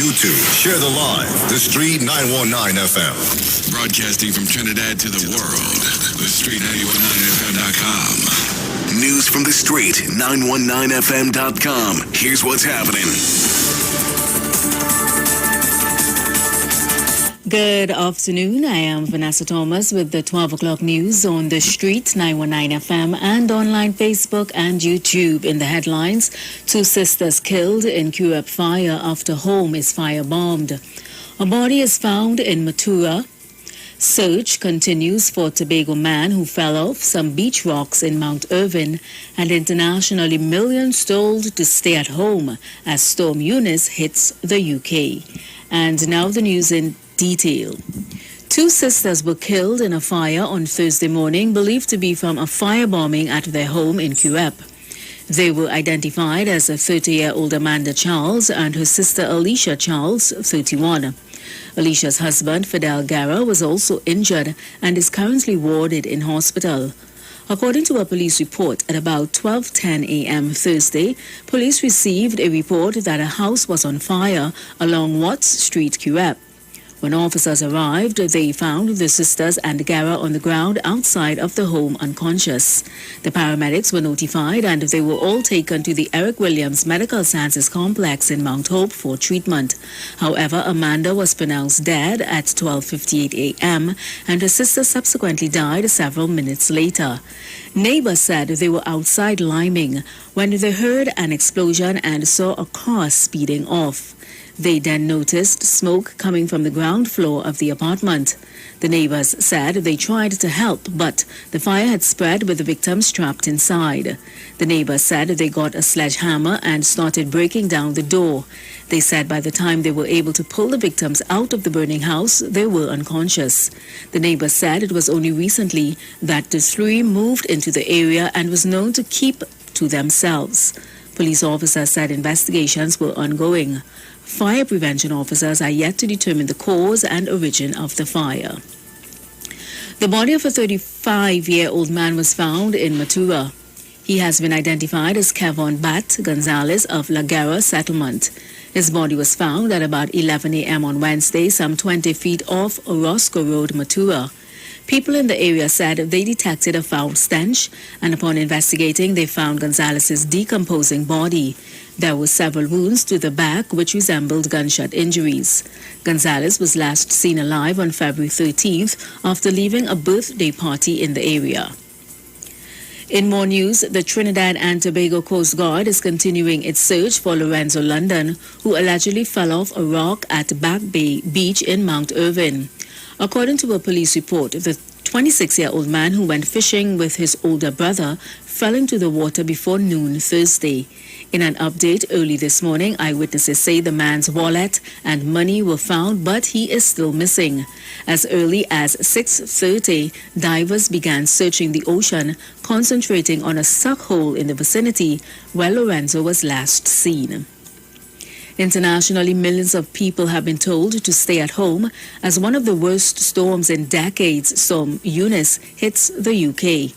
YouTube. Share the live. The Street 919 FM. Broadcasting from Trinidad to the world. The Street 919FM.com. News from the Street 919FM.com. Here's what's happening. Good afternoon. I am Vanessa Thomas with the 12 o'clock news on the Street 919 FM and online Facebook and YouTube. In the headlines, 2 sisters killed in Curup fire after home is firebombed. A body is found in Matura. Search continues for Tobago man who fell off some beach rocks in Mount Irvin, and internationally millions told to stay at home as Storm Eunice hits the UK. And now the news in detail. 2 sisters were killed in a fire on Thursday morning, believed to be from a firebombing at their home in Curup. They were identified as a 30-year-old Amanda Charles and her sister Alicia Charles, 31. Alicia's husband, Fidel Guerra, was also injured and is currently warded in hospital. According to a police report, at about 12:10 a.m. Thursday, police received a report that a house was on fire along Watts Street, Curup. When officers arrived, they found the sisters and Guerra on the ground outside of the home unconscious. The paramedics were notified and they were all taken to the Eric Williams Medical Sciences Complex in Mount Hope for treatment. However, Amanda was pronounced dead at 12:58 a.m. and her sister subsequently died several minutes later. Neighbors said they were outside liming when they heard an explosion and saw a car speeding off. They then noticed smoke coming from the ground floor of the apartment. The neighbors said they tried to help, but the fire had spread with the victims trapped inside. The neighbors said they got a sledgehammer and started breaking down the door. They said by the time they were able to pull the victims out of the burning house, they were unconscious. The neighbors said it was only recently that the 3 moved into the area and was known to keep to themselves. Police officers said investigations were ongoing. Fire prevention officers are yet to determine the cause and origin of the fire. The body of a 35-year-old man was found in Matura. He has been identified as Kevon Bat Gonzalez of La Guerra Settlement. His body was found at about 11 a.m. on Wednesday, some 20 feet off Orozco Road, Matura. People in the area said they detected a foul stench, and upon investigating, they found Gonzalez's decomposing body. There were several wounds to the back which resembled gunshot injuries. Gonzalez was last seen alive on February 13th after leaving a birthday party in the area. In more news, the Trinidad and Tobago Coast Guard is continuing its search for Lorenzo London, who allegedly fell off a rock at Back Bay Beach in Mount Irvin. According to a police report, the 26-year-old man who went fishing with his older brother fell into the water before noon Thursday. In an update early this morning, eyewitnesses say the man's wallet and money were found, but he is still missing. As early as 6:30, divers began searching the ocean, concentrating on a suck hole in the vicinity where Lorenzo was last seen. Internationally, millions of people have been told to stay at home as one of the worst storms in decades, Storm Eunice, hits the UK.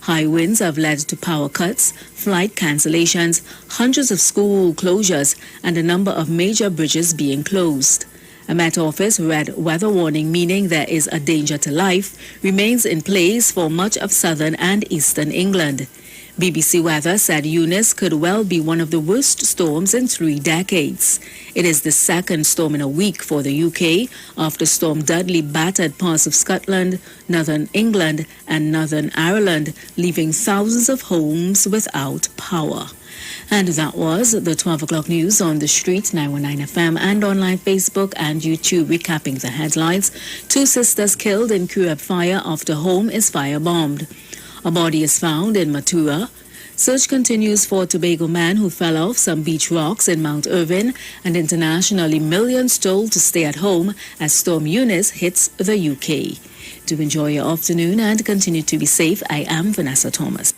High winds have led to power cuts, flight cancellations, hundreds of school closures, and a number of major bridges being closed. A Met Office red weather warning, meaning there is a danger to life, remains in place for much of southern and eastern England. BBC Weather said Eunice could well be one of the worst storms in 3 decades. It is the second storm in a week for the UK after Storm Dudley battered parts of Scotland, northern England and northern Ireland, leaving thousands of homes without power. And that was the 12 o'clock news on the Street 919 FM and online Facebook and YouTube. Recapping the headlines: 2 sisters killed in Curup fire after home is firebombed. A body is found in Matura. Search continues for Tobago man who fell off some beach rocks in Mount Irvin, and internationally millions told to stay at home as Storm Eunice hits the UK. Do enjoy your afternoon and continue to be safe. I am Vanessa Thomas.